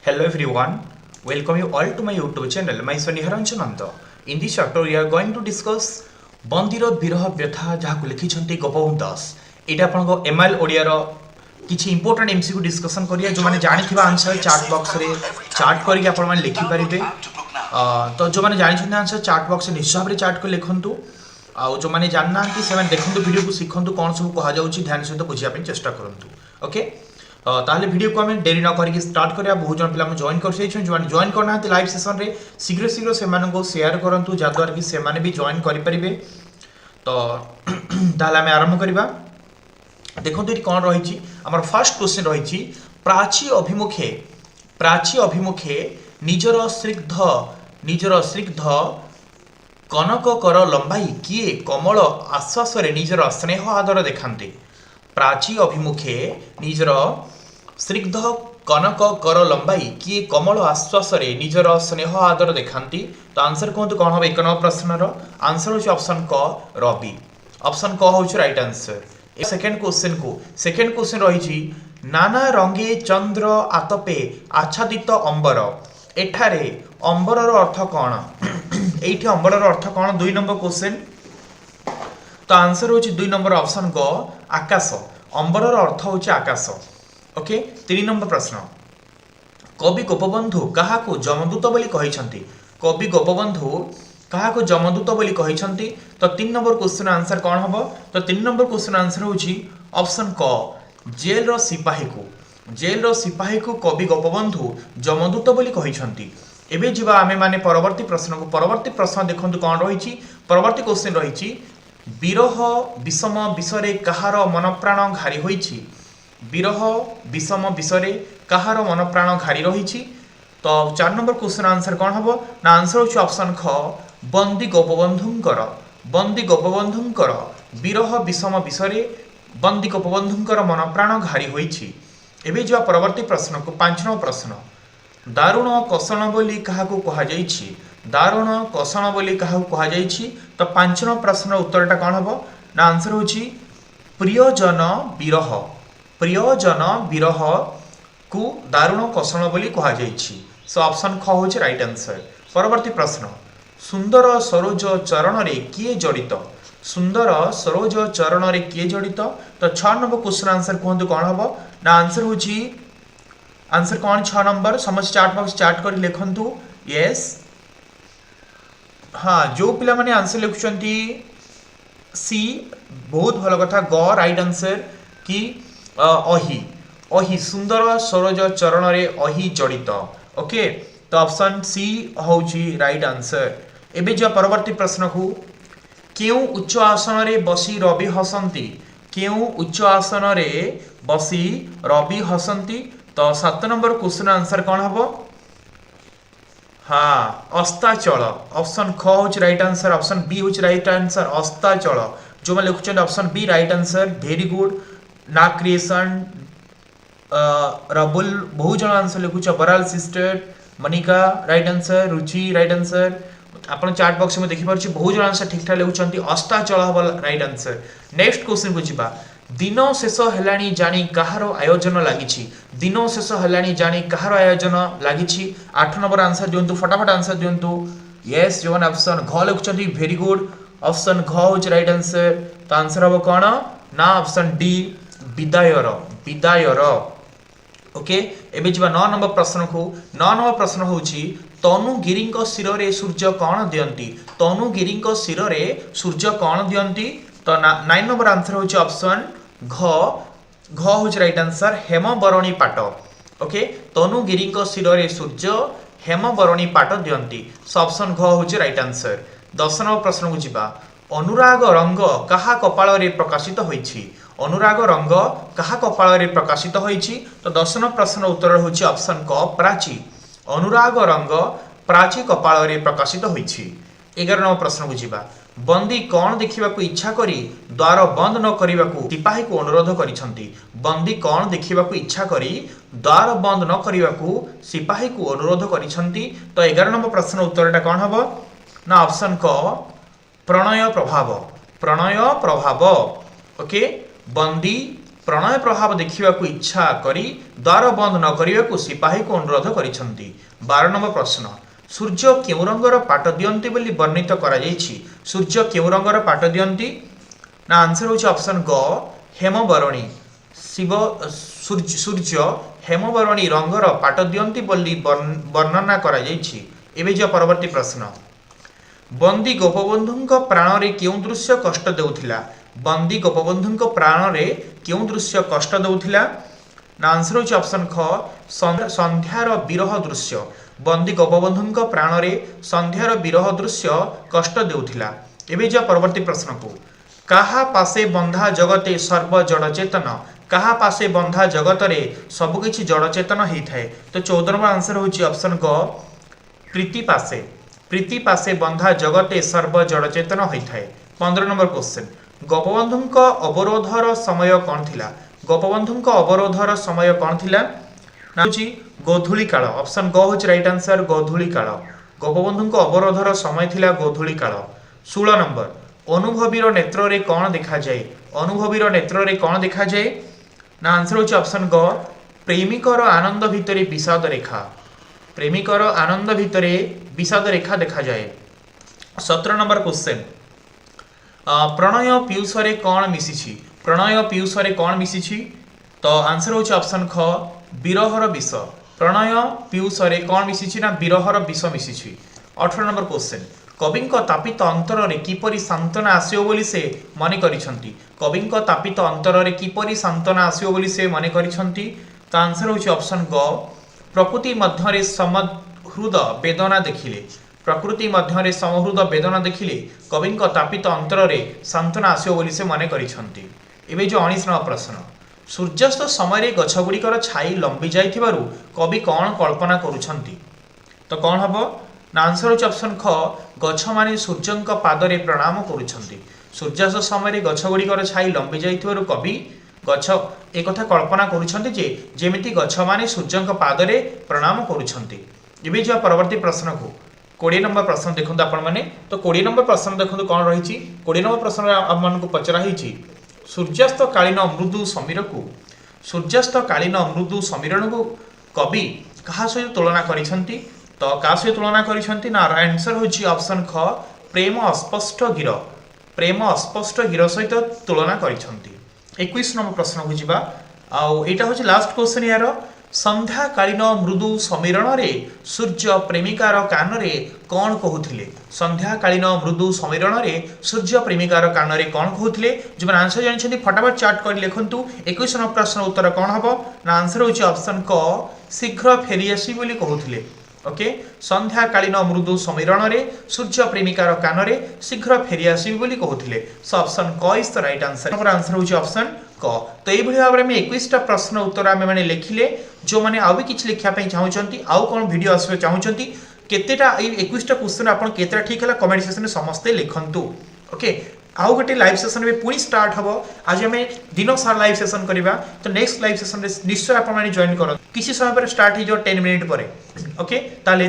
Hello everyone, welcome you all to my YouTube channel. Myself Niharanjan Nanda. In this chapter we are going to discuss बंदीर विरह व्यथा जहाँ लिखिं गोपबंधु दास। ये आप MIL Odia किसी important MCQ discussion करिया जो मैंने जानी आंसर चार्ट बॉक्स रे चार्ट करके आप लिखिपारे। तो जो मैंने जानी आंसर चार्ट बॉक्स निश्चय भाव चार्ट कर लिखु। आउ जो मैंने जानना से देखो वीडियो को शिखु कौन सब कहुच्छी ध्यान सहित बुझापी चेष्टा करूँ। ओके ताहले वीडियो को आम डेरी न करके स्टार्ट करिया। बहुत जन पिला जॉइन कर जो जॉइन करना लाइव सेशन रे शीघ्र शीघ्र से शेयर करूँ जहाद्वारा कि से भी जॉइन करेंगे। तो ताहले आम आरंभ करवा। देखो ये कौन रही आमर फर्स्ट क्वेश्चन रही प्राची अभिमुखे निजर स्निग्ध कनक कर लंबाई किए कमल आश्वास निजर स्नेह आदर देखाते। प्राची अभिमुखे निजर स्निग्ध कनक कर लंबाई किए कमल आश्वास निजर स्नेह आदर देखाती। तो आंसर कहतु कौन हम 1 नंबर प्रश्नर आंसर हो ऑप्शन क रवि। ऑप्शन क हो राइट आंसर। सेकेंड क्वेश्चन रही नाना रंगे चंद्र आतपे आच्छादित अंबर। एठारे अंबरर अर्थ कौन? एठी अंबरर अर्थ कौन? 2 नंबर क्वेश्चन। तो आंसर हो 2 नंबर ऑप्शन ग आकाश। अंबरर अर्थ हो आकाश। ओके 3 नंबर प्रश्न कवि गोपबंधु काहाकू जमदूत बोली कहिसंती। कवि गोपबंधु काहाकू जमदूत बोली कहिसंती। तो 3 नंबर क्वेश्चन आंसर कौन हम? तो 3 नंबर क्वेश्चन आंसर हो ऑप्शन क जेल रो सिपाही को कवि गोपबंधु जमदूत बोली कहिसंती। एबे जिबा आमे माने परवर्ती प्रश्न को। परवर्ती प्रश्न देखंतु कौन रही। परवर्ती क्वेश्चन रही विरह विषम विषरे कहार मन प्राण घारी होइछि। विरह विषम विषरे कहार मन प्राण घारी रही। तो 4 नंबर क्वेश्चन आंसर कौन हम ना? आंसर हो ऑप्शन ख बंदी गोपबंधुंकर विरह विषम विषरे बंदी गोपबंधुंकर मन प्राण घारी होइछि। एबे जो परवर्ती प्रश्न को 5 नंबर प्रश्न दारुण कषण बोली काहाकू कहा जाइछि। दारुण कषण बोली काहाकू कहा जाइछि। तो 5 नंबर प्रश्न उत्तरटा कौन हम ना? आंसर हो प्रियजन विरह को दारुण कषण बोली कहा जाइछि। सो ऑप्शन ख हो राइट आंसर। परवर्ती प्रश्न सुंदर सरोज चरण रे किए जड़ित। सुंदर सरोज चरण रे किए जड़ित। तो 6 नंबर क्वेश्चन आंसर कहतु कौन हम ना? आंसर हो आंसर कौन 6 नंबर समझ चार्ट बॉक्स चार्ट कर लिखंतु। यस हाँ जो पिला माने आंसर लिखुचंती सी बहुत भल कथा। ग राइट आंसर कि अही सुंदर सरोज चरण रे अही जड़ित। ओके तो ऑप्शन सी होची राइट आंसर। एबे जो परवर्ती प्रश्न को केउ उच्च आसन रे बसी रवि हसंती। केउ उच्च आसन रे बसी रवि हसंती। तो 7 नंबर क्वेश्चन आंसर कौन हम? हाँ अस्ताचल। ऑप्शन ख हो राइट आंसर। ऑप्शन बी हो राइट आंसर अस्ताचल। जो मैं लिखुचंद option B right answer. Very good ना क्रिएशन रबुल बहुत जन आंसर लिखुच। बराल sister Manika right answer. Ruchi right answer. आपण चार्ट बॉक्स में देखि पारछि बहुत जन आंसर ठीक ठाक लिखुचंती अस्ताचल हबल राइट आंसर। नेक्स्ट क्वेश्चन को जिबा दिन शेष हेलाणी जानी कहार आयोजन लागिछि। दिन शेष हेलाणी जानी कहार आयोजन लागिछि। 8 नंबर आंसर दियंतु फटाफट आंसर दियंतु। यस जो ऑप्शन घ लिखुचंती वेरी गुड। ऑप्शन घ हो राइट आंसर। तो आंसर हबो कोन ना? Option D विदायर। ओके एबे जिबा 9 नंबर प्रश्न को। 9 नंबर प्रश्न होची तनुगिरी शिर रे सूर्य कौन दियंती। तनुगिरी शिर रे सूर्य कौन दियंती। तो 9 नंबर आंसर होची ऑप्शन घ हो राइट आंसर हेमबरणी पाट। ओके तनुगिरी शिर रे सूर्य हेमबरणी पाट दियंती। सो ऑप्शन घ हो राइट आंसर। 10 नंबर प्रश्न को जिबा अनुराग रंग कहा कपाल रे प्रकाशित होईछि। अनुराग रंग कहा कपाल रे प्रकाशित होईछि। तो 10 नंबर प्रश्न उत्तर होछि ऑप्शन क प्राची। अनुराग रंग प्राची कपाल रे प्रकाशित होईछि। 11 नंबर प्रश्न को जिबा बंदी कौन देखा इच्छा करी द्वार बंद न करने सिपाही को अनुरोध करिसंती। बंदी कौन देखा इच्छा करी द्वार बंद न करने सिपाही को अनुरोध करिसंती। तो 11 नंबर प्रश्न उत्तरटा कौन हम ना? ऑप्शन क प्रणय प्रभाव। ओके बंदी प्रणय प्रभाव देखा इच्छा करी द्वार बंद न करने को सिपाही को अनुरोध करिसेंती। 12 नंबर प्रश्न सूर्य केउ रंगर पाट दियंती बोली वर्णित करा जायछि। सूर्य केउ रंगर पाट दियंती ना आंसर होछि ऑप्शन ग हेमबरणी। शिव सूर्य हेमबरणी रंगर पाट दियंती बोली वर्णना करा जायछि। एबे जो परवर्ती प्रश्न बंदी गोपबंधु प्राण रे केउ दृश्य कष्ट देउथिला। बंदी गोपबंधु प्राण रे केउ दृश्य कष्ट देउथिला ना आंसर होछि ऑप्शन ख संध्यार विरह दृश्य। बंदी गोपबंधु प्राण रे संध्यार विरह दृश्य कष्ट देउथिला। एबे जो परवर्ती प्रश्न को काहा पासे बंधा जगते सर्व जड़ चेतन। काहा पासे बंधा जगत रे सब किछि जड़ चेतन हेइ थाए। तो 14 नंबर आंसर होछि ऑप्शन ग प्रीति पासे। प्रीति पासे बंधा जगते सर्व जड़ चेतन होई थाए। 15 नंबर क्वेश्चन गोपबंधु अवरोधर समय कौन थिला। गोपबंधु अवरोधर समय कौन थिला ना होछि गोधूली काल। ऑप्शन ग होछि राइट आंसर गोधूली काल। गोपबंधु अवरोधर समय थिला गोधूली काल। 16 नंबर अनुभवीर नेत्र रे कौन देखा जाए। अनुभवीर नेत्र रे कौन देखा जाए ना आंसर होछि ऑप्शन ग प्रेमिकर आनंद भितरे विषाद रेखा। प्रेमिकर आनंद भितरे विषाद रेखा देखा जाए। 17 नंबर क्वेश्चन प्रणय पीयूष रे कौन मिसिछि। प्रणय पीयूष रे कौन मिसिछि तो आंसर होछि ऑप्शन ख विरहर विष। प्रणय पीयूष रे कौन मिसिछि ना विरहर विष मिसिछि। 18 नंबर क्वेश्चन कविंक तापित अंतर रे किपरि सांत्वना आसियो बोली से मने करिसंती। कविंक तापित अंतर रे किपरि सांत्वना आसियो बोली से मने करिसंती तो आंसर होछि ऑप्शन ग प्रकृति मध्य समहृद वेदना देखिले। प्रकृति मध्य समहृद वेदना देखिले कविंक तापित अंतर रे सांत्वना आसियो बोली से मने करिसंती। एबे जो 19 नंबर प्रश्न सूर्यास्त समय गछगुड़िकर छाई लंबी जाइथिबारु कवि कौन कल्पना करुछंती तो कौन हबो ना आंसर होछि ऑप्शन ख गछ माने सूर्यंक पादरे प्रणाम करुछंती। सूर्यास्त समय गछगुड़िकर छाई लंबी जाइथिबारु कवि गछ एक कथा कल्पना करुछंती जे जेमिति गछ माने सूर्यंक पादरे प्रणाम करुछंती। एबे जो परवर्ती प्रश्न को 20 नंबर प्रश्न देखंतु आपण माने तो 20 नंबर प्रश्न देखंतु कोन रहिछि। 20 नंबर प्रश्न आपन को पचरा हिछि सूर्यास्त कालीन मृदु समीर को सूर्यास्त कालीन मृदु समीरण को कवि कहा सहित तुलना करिसंती तो का सहित तुलना करिसंती ना आंसर होछि ऑप्शन ख प्रेम अस्पष्ट गिर। प्रेम अस्पष्ट गिर सहित तुलना करिसंती। 21 नंबर प्रश्न को जिबा आउ एटा होछि लास्ट क्वेश्चन यार संध्या कालीन मृदु समीरण रे सूर्य प्रेमिकार कान रे कौन कहउथिले। संध्या कालीन मृदु समीरण रे सूर्य प्रेमिकार कान रे कौन कहउथिले जो मन आंसर जानिछथि फटाफट चार्ट कर लिखंतु। 21 नंबर प्रश्न उत्तर कौन हबो ना आंसर होछि ऑप्शन क शीघ्र फेरी आसी बोली कहउथिले। ओके संध्या कालीन मृदु समीरण रे सूर्य प्रेमिकार कान रे शीघ्र फेरी आसी बोली कहउथिले। सो ऑप्शन क is the right answer. Number answer होछि ऑप्शन क। तो एई भली भाबरे में 21 टा प्रश्न उत्तर आमे माने लिखिले। जो माने आउ भी किछ लिखिया पई चाहुचंती आउ कोन वीडियो आसबे चाहुचंती केतेटा एई 21 टा क्वेश्चन आपण केतेटा ठीक हला कमेंट सेक्शन में समस्ते लिखंतु। ओके आउ गोटे लाइव सेशन में पुणी स्टार्ट हबो। आज हमें दिन सारा लाइव सेशन करिबा तो नेक्स्ट लाइव सेशन रे निश्चय आपण माने जॉइन करो। किछि समय पर स्टार्ट ही जो 10 मिनिट परे। ओके ताले